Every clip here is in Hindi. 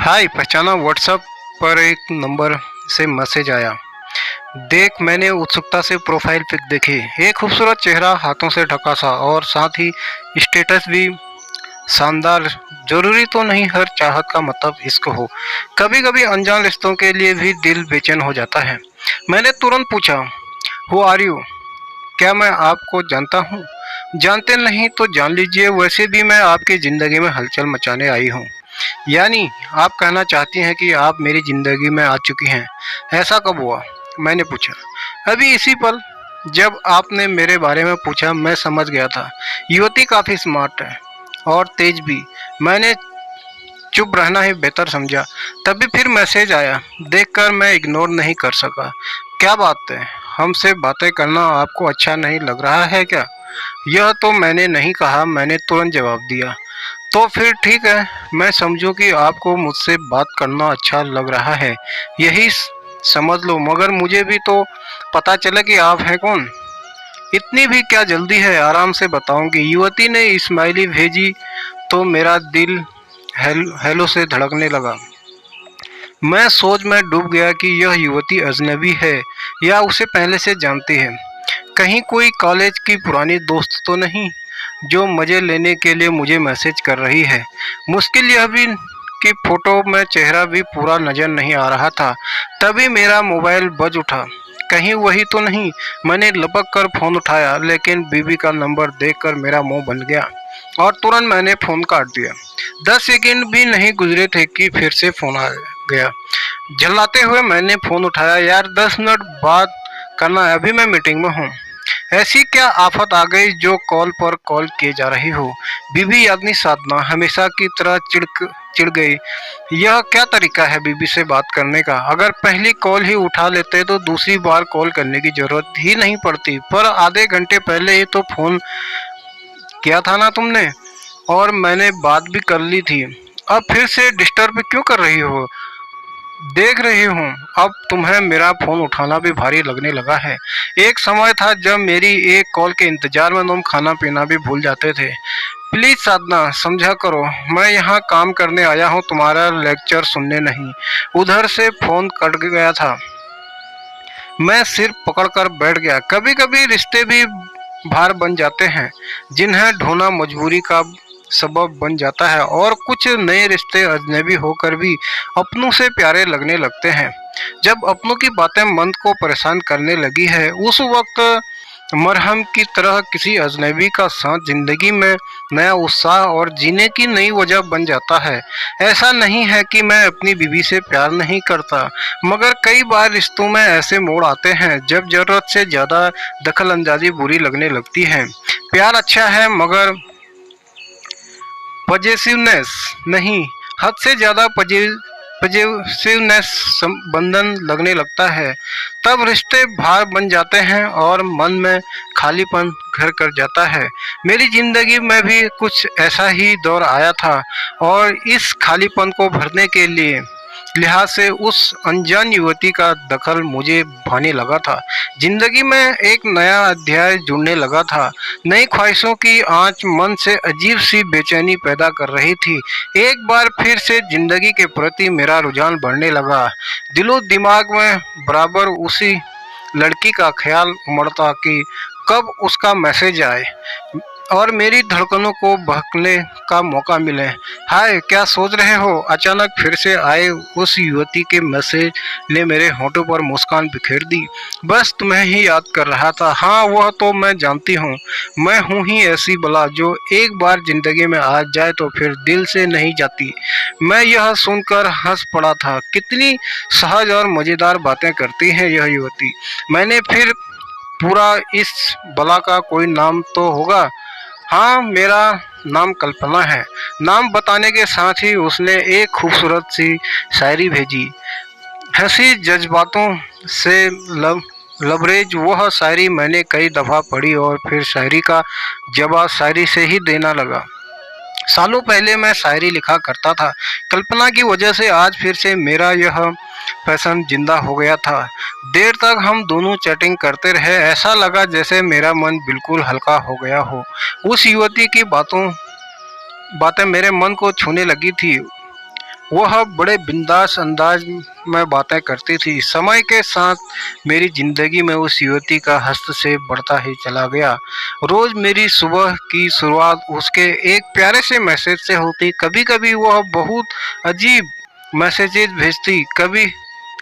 हाय, पहचाना। व्हाट्सएप पर एक नंबर से मैसेज आया। देख, मैंने उत्सुकता से प्रोफाइल पिक देखी। एक खूबसूरत चेहरा, हाथों से ढका सा, और साथ ही स्टेटस भी शानदार। जरूरी तो नहीं हर चाहत का मतलब इश्क हो। कभी कभी अनजान रिश्तों के लिए भी दिल बेचैन हो जाता है। मैंने तुरंत पूछा, हु आर यू? क्या मैं आपको जानता हूँ? जानते नहीं तो जान लीजिए। वैसे भी मैं आपकी ज़िंदगी में हलचल मचाने आई हूँ। यानी आप कहना चाहती हैं कि आप मेरी ज़िंदगी में आ चुकी हैं। ऐसा कब हुआ? मैंने पूछा। अभी इसी पल। जब आपने मेरे बारे में पूछा मैं समझ गया था। युवती काफ़ी स्मार्ट है और तेज भी। मैंने चुप रहना ही बेहतर समझा। तभी फिर मैसेज आया। देखकर मैं इग्नोर नहीं कर सका। क्या बात है, हमसे बातें करना आपको अच्छा नहीं लग रहा है क्या? यह तो मैंने नहीं कहा, मैंने तुरंत जवाब दिया। तो फिर ठीक है, मैं समझूं कि आपको मुझसे बात करना अच्छा लग रहा है। यही समझ लो, मगर मुझे भी तो पता चला कि आप हैं कौन। इतनी भी क्या जल्दी है, आराम से बताऊंगी। युवती ने स्माइली भेजी तो मेरा दिल हेलो से धड़कने लगा। मैं सोच में डूब गया कि यह युवती अजनबी है या उसे पहले से जानती है। कहीं कोई कॉलेज की पुरानी दोस्त तो नहीं जो मज़े लेने के लिए मुझे मैसेज कर रही है। मुश्किल यह भी कि फ़ोटो में चेहरा भी पूरा नज़र नहीं आ रहा था। तभी मेरा मोबाइल बज उठा। कहीं वही तो नहीं। मैंने लपक कर फ़ोन उठाया, लेकिन बीबी का नंबर देखकर मेरा मुंह बन गया और तुरंत मैंने फ़ोन काट दिया। 10 सेकंड भी नहीं गुजरे थे कि फिर से फ़ोन आ गया। झल्लाते हुए मैंने फ़ोन उठाया। यार, 10 मिनट बात करना है, अभी मैं मीटिंग में हूँ। ऐसी क्या आफत आ गई जो कॉल पर कॉल किए जा रही हो? बीबी यानी साधना हमेशा की तरह चिढ़ गई। यह क्या तरीका है बीबी से बात करने का? अगर पहली कॉल ही उठा लेते तो दूसरी बार कॉल करने की जरूरत ही नहीं पड़ती। पर आधे घंटे पहले ही तो फोन किया था ना तुमने, और मैंने बात भी कर ली थी। अब फिर से डिस्टर्ब क्यों कर रही हो? देख रही हूँ अब तुम्हें मेरा फोन उठाना भी भारी लगने लगा है। एक समय था जब मेरी एक कॉल के इंतजार में तुम खाना पीना भी भूल जाते थे। प्लीज साधना, समझा करो। मैं यहाँ काम करने आया हूँ, तुम्हारा लेक्चर सुनने नहीं। उधर से फोन कट गया था। मैं सिर पकड़कर बैठ गया। कभी कभी रिश्ते भी भार बन जाते हैं, जिन्हें ढोना मजबूरी का सबब बन जाता है। और कुछ नए रिश्ते अजनबी होकर भी अपनों से प्यारे लगने लगते हैं। जब अपनों की बातें मन को परेशान करने लगी है, उस वक्त मरहम की तरह किसी अजनबी का साथ जिंदगी में नया उत्साह और जीने की नई वजह बन जाता है। ऐसा नहीं है कि मैं अपनी बीवी से प्यार नहीं करता, मगर कई बार रिश्तों में ऐसे मोड़ आते हैं जब जरूरत से ज्यादा दखल अंदाजी बुरी लगने लगती है। प्यार अच्छा है, मगर पजेसिवनेस नहीं। हद से ज्यादा पजेसिवनेस बंधन लगने लगता है। तब रिश्ते भार बन जाते हैं और मन में खालीपन घर कर जाता है। मेरी जिंदगी में भी कुछ ऐसा ही दौर आया था, और इस खालीपन को भरने के लिए लिहाज से उस अनजान युवती का दखल मुझे भाने लगा था। जिंदगी में एक नया अध्याय जुड़ने लगा था। नई ख्वाहिशों की आंच मन से अजीब सी बेचैनी पैदा कर रही थी। एक बार फिर से जिंदगी के प्रति मेरा रुझान बढ़ने लगा। दिलो दिमाग में बराबर उसी लड़की का ख्याल उमड़ता कि कब उसका मैसेज आए और मेरी धड़कनों को बहकने का मौका मिले। हाय, क्या सोच रहे हो? अचानक फिर से आए उस युवती के मैसेज ने मेरे होठों पर मुस्कान बिखेर दी। बस तुम्हें ही याद कर रहा था। हाँ, वह तो मैं जानती हूँ। मैं हूँ ही ऐसी बला जो एक बार जिंदगी में आ जाए तो फिर दिल से नहीं जाती। मैं यह सुनकर हंस पड़ा था। कितनी सहज और मजेदार बातें करती है यह युवती। मैंने फिर पूरा, इस बला का कोई नाम तो होगा? हाँ, मेरा नाम कल्पना है। नाम बताने के साथ ही उसने एक खूबसूरत सी शायरी भेजी। हंसी जज्बातों से लबरेज वह शायरी मैंने कई दफ़ा पढ़ी और फिर शायरी का जवाब शायरी से ही देना लगा। सालों पहले मैं शायरी लिखा करता था। कल्पना की वजह से आज फिर से मेरा यह पैशन जिंदा हो गया था। देर तक हम दोनों चैटिंग करते रहे। ऐसा लगा जैसे मेरा मन बिल्कुल हल्का हो गया हो। उस युवती की बातें मेरे मन को छूने लगी थी। वह बड़े बिंदास अंदाज में बातें करती थी। समय के साथ मेरी जिंदगी में उस युवती का हस्तक्षेप बढ़ता ही चला गया। रोज मेरी सुबह की शुरुआत उसके एक प्यारे से मैसेज से होती। कभी कभी वह बहुत अजीब मैसेजेस भेजती, कभी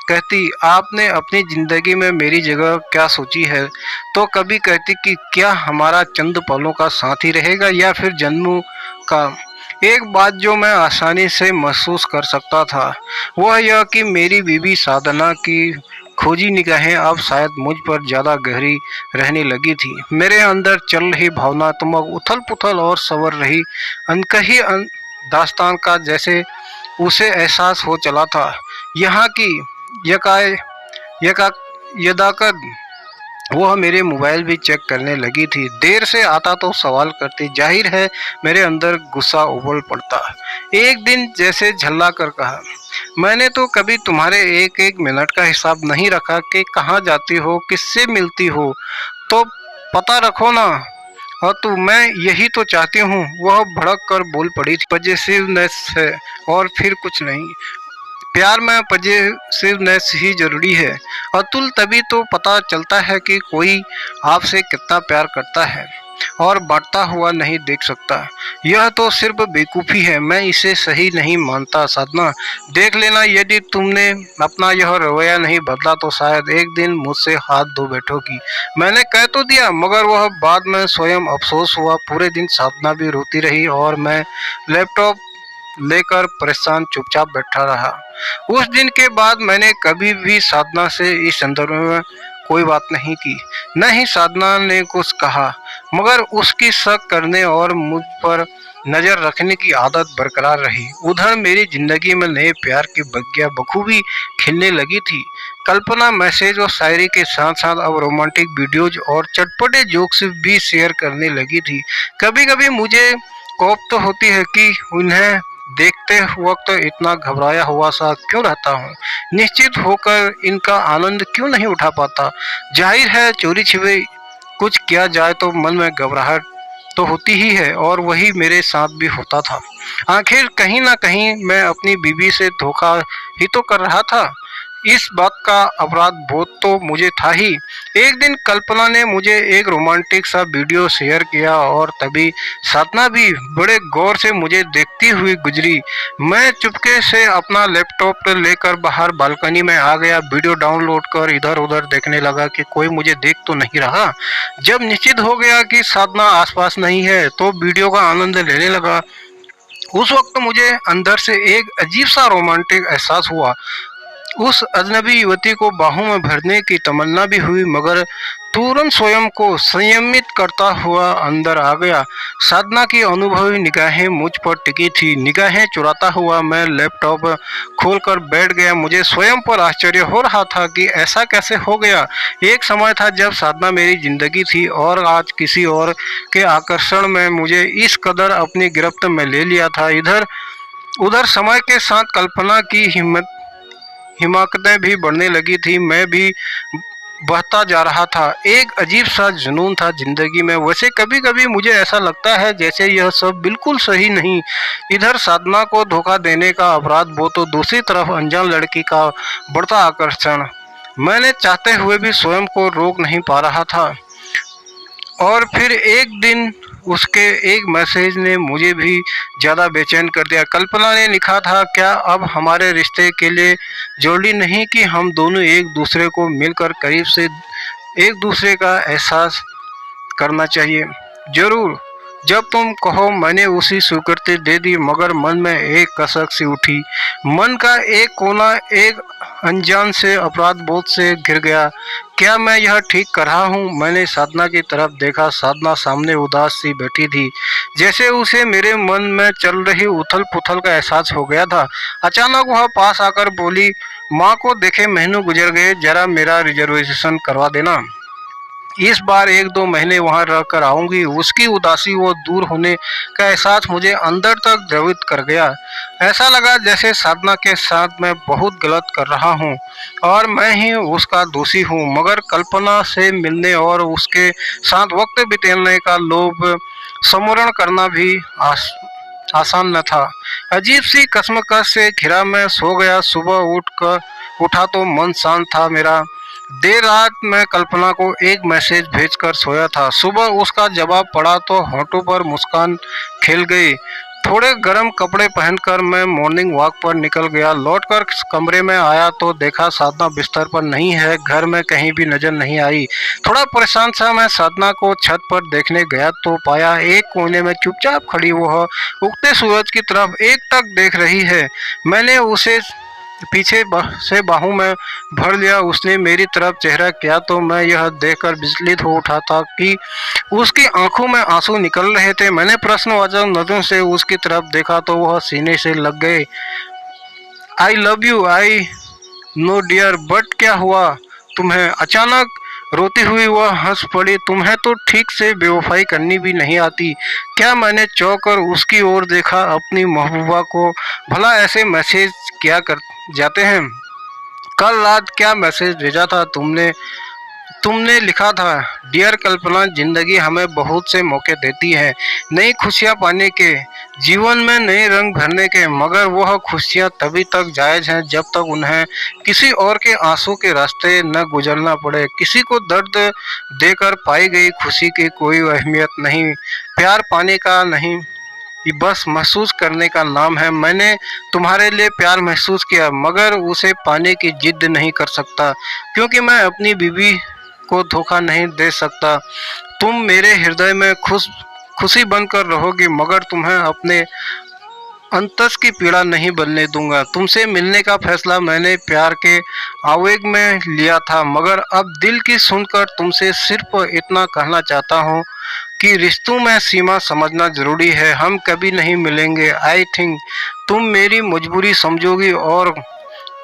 कहती आपने अपनी जिंदगी में मेरी जगह क्या सोची है, तो कभी कहती कि क्या हमारा चंद पलों का साथ ही रहेगा या फिर जन्मों का। एक बात जो मैं आसानी से महसूस कर सकता था वह यह कि मेरी बीवी साधना की खोजी निगाहें अब शायद मुझ पर ज्यादा गहरी रहने लगी थी। मेरे अंदर चल रही भावनात्मक उथल पुथल और सवर रही अनकही दास्तान का जैसे उसे एहसास हो चला था। यहाँ की यकाय यका यदाकद वह मेरे मोबाइल भी चेक करने लगी थी। देर से आता तो सवाल करती, जाहिर है मेरे अंदर गुस्सा उबल पड़ता। एक दिन जैसे झल्ला कर कहा, मैंने तो कभी तुम्हारे एक एक मिनट का हिसाब नहीं रखा कि कहाँ जाती हो, किससे मिलती हो, तो पता रखो ना। और तो मैं यही तो चाहती हूँ। वह भड़क कर बोल पड़ी थी, पॉजिटिवनेस है और फिर कुछ नहीं। प्यार में पॉजिटिवनेस ही जरूरी है अतुल। तभी तो पता चलता है कि कोई आपसे कितना प्यार करता है और बांटता हुआ नहीं देख सकता। यह तो सिर्फ बेवकूफ़ी है, मैं इसे सही नहीं मानता। साधना, देख लेना, यदि तुमने अपना यह रवैया नहीं बदला तो शायद एक दिन मुझसे हाथ धो बैठोगी। मैंने कह तो दिया, मगर वह बाद में स्वयं अफसोस हुआ। पूरे दिन साधना भी रोती रही और मैं लैपटॉप लेकर परेशान चुपचाप बैठा रहा। उस दिन के बाद मैंने कभी भी साधना से इस संदर्भ में कोई बात नहीं की। न ही साधना ने कुछ कहा, मगर उसकी शक करने और मुझ पर नजर रखने की आदत बरकरार रही। उधर मेरी जिंदगी में नए प्यार की बगिया बखूबी खिलने लगी थी। कल्पना मैसेज और शायरी के साथ साथ अब रोमांटिक वीडियोज और चटपटे जोक्स भी शेयर करने लगी थी। कभी कभी मुझे खौफ तो होती है कि उन्हें देखते वक्त इतना घबराया हुआ सा क्यों रहता हूँ, निश्चित होकर इनका आनंद क्यों नहीं उठा पाता। जाहिर है चोरी छिपे कुछ किया जाए तो मन में घबराहट तो होती ही है और वही मेरे साथ भी होता था। आखिर कहीं ना कहीं मैं अपनी बीवी से धोखा ही तो कर रहा था। इस बात का अपराध बोध तो मुझे था ही। एक दिन कल्पना ने मुझे एक रोमांटिक सा वीडियो शेयर किया और तभी साधना भी बड़े गौर से मुझे देखती हुई गुजरी। मैं चुपके से अपना लैपटॉप लेकर बाहर बालकनी में आ गया। वीडियो डाउनलोड कर इधर उधर देखने लगा कि कोई मुझे देख तो नहीं रहा। जब निश्चित हो गया कि साधना आसपास नहीं है तो वीडियो का आनंद लेने लगा। उस वक्त मुझे अंदर से एक अजीब सा रोमांटिक एहसास हुआ। उस अजनबी युवती को बाहों में भरने की तमन्ना भी हुई, मगर तुरंत स्वयं को संयमित करता हुआ अंदर आ गया। साधना की अनुभवी निगाहें मुझ पर टिकी थी। निगाहें चुराता हुआ मैं लैपटॉप खोलकर बैठ गया। मुझे स्वयं पर आश्चर्य हो रहा था कि ऐसा कैसे हो गया। एक समय था जब साधना मेरी जिंदगी थी और आज किसी और के आकर्षण में मुझे इस कदर अपनी गिरफ्त में ले लिया था। इधर उधर समय के साथ कल्पना की हिमाकतें भी बढ़ने लगी थी। मैं भी बहता जा रहा था। एक अजीब सा जुनून था जिंदगी में। वैसे कभी कभी मुझे ऐसा लगता है जैसे यह सब बिल्कुल सही नहीं। इधर साधना को धोखा देने का अपराध वो, तो दूसरी तरफ अनजान लड़की का बढ़ता आकर्षण। मैंने चाहते हुए भी स्वयं को रोक नहीं पा रहा था। और फिर एक दिन उसके एक मैसेज ने मुझे भी ज़्यादा बेचैन कर दिया। कल्पना ने लिखा था, क्या अब हमारे रिश्ते के लिए जरूरी नहीं कि हम दोनों एक दूसरे को मिलकर करीब से एक दूसरे का एहसास करना चाहिए। जरूर, जब तुम कहो। मैंने उसी स्वीकृति दे दी, मगर मन में एक कसक सी उठी। मन का एक कोना एक अनजान से अपराध बोध से घिर गया। क्या मैं यह ठीक कर रहा हूँ? मैंने साधना की तरफ देखा। साधना सामने उदास सी बैठी थी, जैसे उसे मेरे मन में चल रही उथल पुथल का एहसास हो गया था। अचानक वह पास आकर बोली, माँ को देखे महीनों गुजर गए, जरा मेरा रिजर्वेशन करवा देना। इस बार 1-2 महीने वहां रह कर आऊंगी। उसकी उदासी व दूर होने का एहसास मुझे अंदर तक द्रवित कर गया। ऐसा लगा जैसे साधना के साथ मैं बहुत गलत कर रहा हूँ और मैं ही उसका दोषी हूँ। मगर कल्पना से मिलने और उसके साथ वक्त बिताने का लोभ स्मरण करना भी आसान न था। अजीब सी कश्मकश से घिरा मैं सो गया। सुबह उठा तो मन शांत था मेरा। देर रात मैं कल्पना को एक मैसेज भेजकर सोया था। सुबह उसका जवाब पड़ा तो होठों पर मुस्कान खिल गई। थोड़े गर्म कपड़े पहनकर मैं मॉर्निंग वॉक पर निकल गया। लौटकर कमरे में आया तो देखा साधना बिस्तर पर नहीं है। घर में कहीं भी नजर नहीं आई। थोड़ा परेशान सा मैं साधना को छत पर देखने गया तो पाया एक कोने में चुपचाप खड़ी वह उगते सूरज की तरफ एकटक देख रही है। मैंने उसे पीछे से बाहों में भर लिया। उसने मेरी तरफ चेहरा किया तो मैं यह देखकर विचलित हो उठा था कि उसकी आंखों में आंसू निकल रहे थे। मैंने प्रश्नवाचक नजरों से उसकी तरफ देखा तो वह सीने से लग गए। I love you, I know dear, but क्या हुआ तुम्हें? अचानक रोती हुई वह हंस पड़ी। तुम्हें तो ठीक से बेवफाई करनी भी नहीं आती क्या? मैंने चौंक कर उसकी ओर देखा। अपनी महबूबा को भला ऐसे मैसेज क्या कर जाते हैं? कल रात क्या मैसेज भेजा था तुमने? तुमने लिखा था, डियर कल्पना, जिंदगी हमें बहुत से मौके देती है नई खुशियां पाने के, जीवन में नए रंग भरने के, मगर वह खुशियां तभी तक जायज हैं जब तक उन्हें किसी और के आंसू के रास्ते न गुजरना पड़े। किसी को दर्द देकर पाई गई खुशी की कोई अहमियत नहीं। प्यार पाने का नहीं, ये बस महसूस करने का नाम है। मैंने तुम्हारे लिए प्यार महसूस किया मगर उसे पाने की जिद नहीं कर सकता क्योंकि मैं अपनी बीवी को धोखा नहीं दे सकता। तुम मेरे हृदय में खुशी बनकर रहोगी मगर तुम्हें अपने अंतस की पीड़ा नहीं बनने दूंगा। तुमसे मिलने का फैसला मैंने प्यार के आवेग में लिया था मगर अब दिल की सुनकर तुमसे सिर्फ इतना कहना चाहता हूँ कि रिश्तों में सीमा समझना जरूरी है। हम कभी नहीं मिलेंगे। आई थिंक तुम मेरी मजबूरी समझोगी और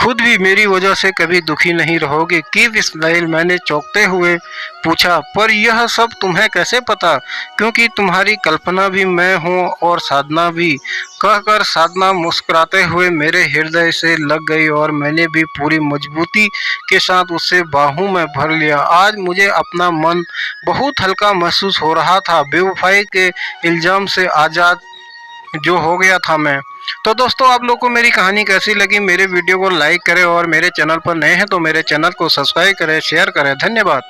खुद भी मेरी वजह से कभी दुखी नहीं रहोगे। कीप स्माइल, मैंने चौंकते हुए पूछा, पर यह सब तुम्हें कैसे पता? क्योंकि तुम्हारी कल्पना भी मैं हूँ और साधना भी, कहकर साधना मुस्कुराते हुए मेरे हृदय से लग गई और मैंने भी पूरी मजबूती के साथ उसे बाहों में भर लिया। आज मुझे अपना मन बहुत हल्का महसूस हो रहा था। बेवफाई के इल्जाम से आज़ाद जो हो गया था मैं। तो दोस्तों, आप लोग को मेरी कहानी कैसी लगी? मेरे वीडियो को लाइक करें और मेरे चैनल पर नए हैं तो मेरे चैनल को सब्सक्राइब करें, शेयर करें। धन्यवाद।